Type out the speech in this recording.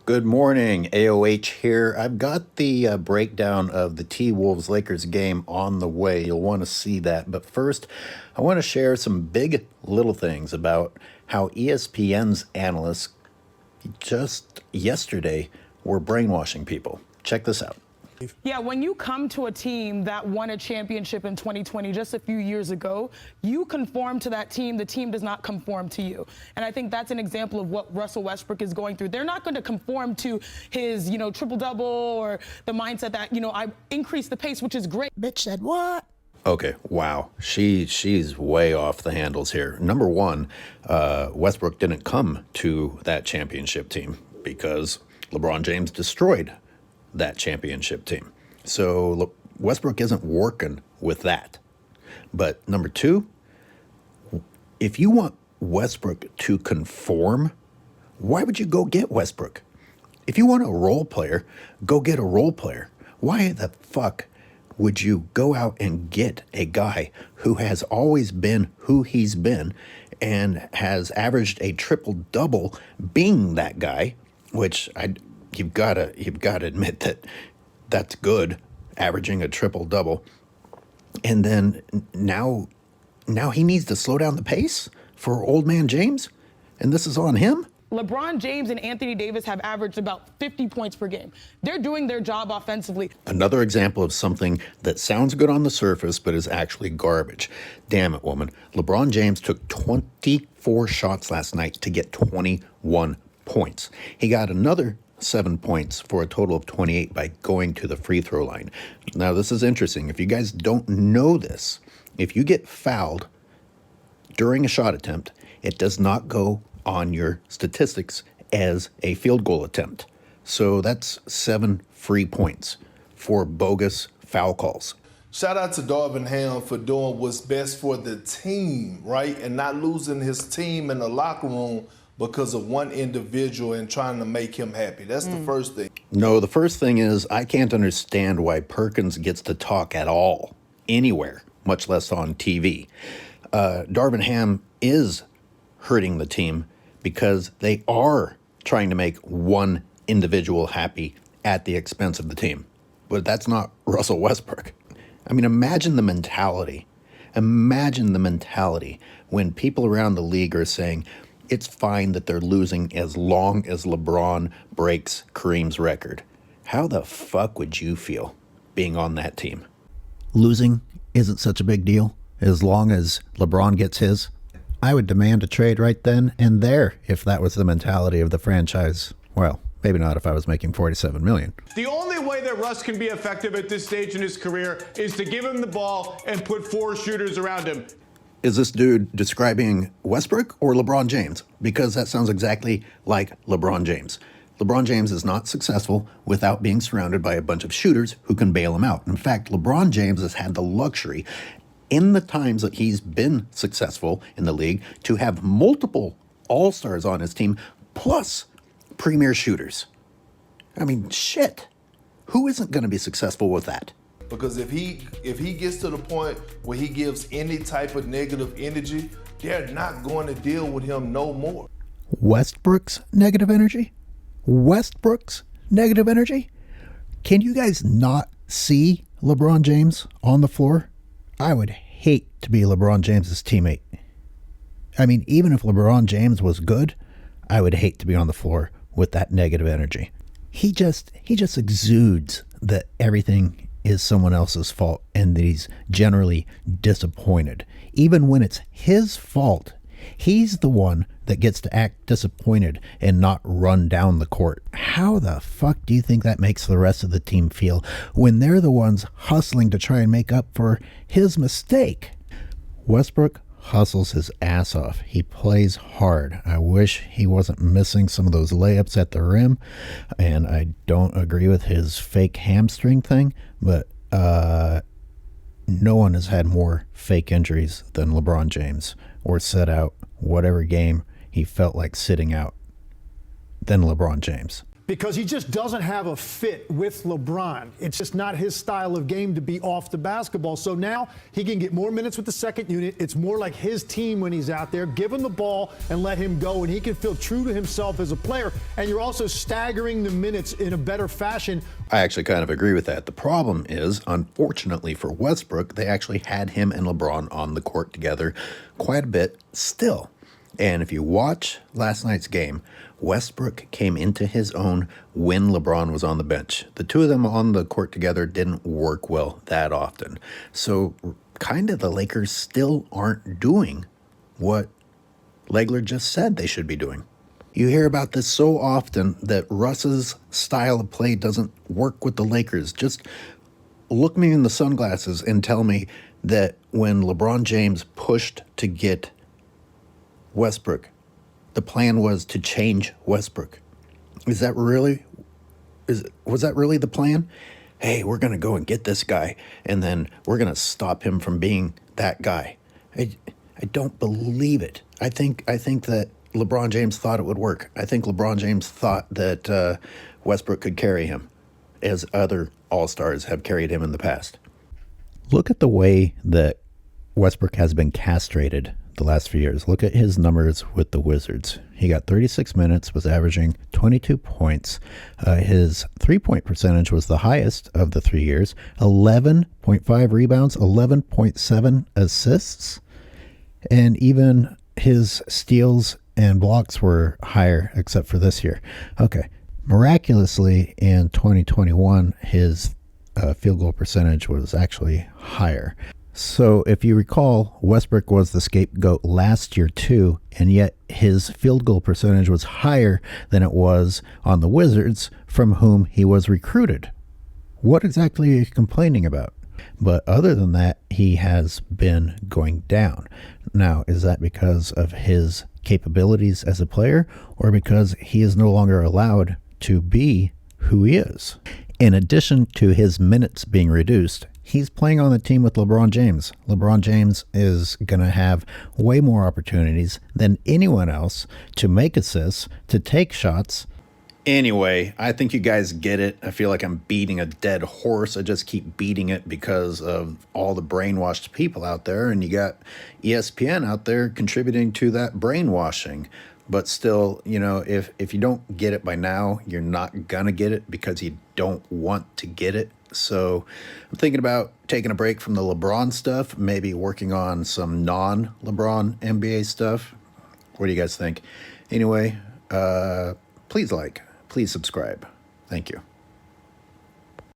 Good morning, AOH here. I've got the breakdown of the T-Wolves-Lakers game on the way. You'll want to see that. But first, I want to share some big little things about how ESPN's analysts just yesterday were brainwashing people. Check this out. Yeah, when you come to a team that won a championship in 2020, just a few years ago, you conform to that team. The team does not conform to you. And I think that's an example of what Russell Westbrook is going through. They're not going to conform to his, triple-double or the mindset that, I increased the pace, which is great. Bitch said what? Okay, wow. She's way off the handles here. Number one, Westbrook didn't come to that championship team because LeBron James destroyed that championship team. So Westbrook isn't working with that. But number two, if you want Westbrook to conform, why would you go get Westbrook? If you want a role player, go get a role player. Why the fuck would you go out and get a guy who has always been who he's been and has averaged a triple-double being that guy, which you've got to admit that that's good, averaging a triple-double. And then now he needs to slow down the pace for old man James, and this is on him? LeBron James and Anthony Davis have averaged about 50 points per game. They're doing their job offensively. Another example of something that sounds good on the surface but is actually garbage. Damn it, woman. LeBron James took 24 shots last night to get 21 points. He got another 7 points for a total of 28 by going to the free throw line. Now, this is interesting. If you guys don't know this, if you get fouled during a shot attempt, it does not go on your statistics as a field goal attempt. So that's 7 free points for bogus foul calls. Shout out to Darvin Ham for doing what's best for the team, right? And not losing his team in the locker room because of one individual and trying to make him happy. That's the first thing. No, the first thing is I can't understand why Perkins gets to talk at all, anywhere, much less on TV. Darvin Ham is hurting the team because they are trying to make one individual happy at the expense of the team. But that's not Russell Westbrook. I mean, imagine the mentality. Imagine the mentality when people around the league are saying, it's fine that they're losing as long as LeBron breaks Kareem's record. How the fuck would you feel being on that team? Losing isn't such a big deal as long as LeBron gets his. I would demand a trade right then and there if that was the mentality of the franchise. Well, maybe not if I was making $47 million. The only way that Russ can be effective at this stage in his career is to give him the ball and put 4 shooters around him. Is this dude describing Westbrook or LeBron James? Because that sounds exactly like LeBron James. LeBron James is not successful without being surrounded by a bunch of shooters who can bail him out. In fact, LeBron James has had the luxury in the times that he's been successful in the league to have multiple all-stars on his team plus premier shooters. I mean, shit. Who isn't going to be successful with that? Because if he gets to the point where he gives any type of negative energy, they're not going to deal with him no more. Westbrook's negative energy? Westbrook's negative energy? Can you guys not see LeBron James on the floor? I would hate to be LeBron James's teammate. I mean, even if LeBron James was good, I would hate to be on the floor with that negative energy. He just exudes that everything is someone else's fault and that he's generally disappointed. Even when it's his fault, he's the one that gets to act disappointed and not run down the court. How the fuck do you think that makes the rest of the team feel when they're the ones hustling to try and make up for his mistake? Westbrook hustles his ass off. He plays hard. I wish he wasn't missing some of those layups at the rim, and I don't agree with his fake hamstring thing, but no one has had more fake injuries than LeBron James, or set out whatever game he felt like sitting out, than LeBron James. because he just doesn't have a fit with LeBron. It's just not his style of game to be off the basketball. So now he can get more minutes with the second unit. It's more like his team when he's out there. Give him the ball and let him go, and he can feel true to himself as a player. And you're also staggering the minutes in a better fashion. I actually kind of agree with that. The problem is, unfortunately for Westbrook, they actually had him and LeBron on the court together quite a bit still. And if you watch last night's game, Westbrook came into his own when LeBron was on the bench. The two of them on the court together didn't work well that often. So kind of the Lakers still aren't doing what Legler just said they should be doing. You hear about this so often that Russ's style of play doesn't work with the Lakers. Just look me in the sunglasses and tell me that when LeBron James pushed to get Westbrook, the plan was to change Westbrook. Was that really the plan? Hey, we're going to go and get this guy, and then we're going to stop him from being that guy. I don't believe it. I think that LeBron James thought it would work. I think LeBron James thought that Westbrook could carry him, as other All-Stars have carried him in the past. Look at the way that Westbrook has been castrated the last few years. Look at his numbers with the Wizards. He got 36 minutes, was averaging 22 points. His three-point percentage was the highest of the 3 years, 11.5 rebounds, 11.7 assists, and even his steals and blocks were higher except for this year. Okay. Miraculously, in 2021, his field goal percentage was actually higher. So if you recall, Westbrook was the scapegoat last year too, and yet his field goal percentage was higher than it was on the Wizards, from whom he was recruited. What exactly are you complaining about? But other than that, he has been going down. Now, is that because of his capabilities as a player, or because he is no longer allowed to be who he is? In addition to his minutes being reduced, he's playing on the team with LeBron James. LeBron James is going to have way more opportunities than anyone else to make assists, to take shots. Anyway, I think you guys get it. I feel like I'm beating a dead horse. I just keep beating it because of all the brainwashed people out there, and you got ESPN out there contributing to that brainwashing. But still, you know, if you don't get it by now, you're not gonna get it because you don't want to get it. So I'm thinking about taking a break from the LeBron stuff, maybe working on some non-LeBron NBA stuff. What do you guys think? Anyway, please subscribe. Thank you.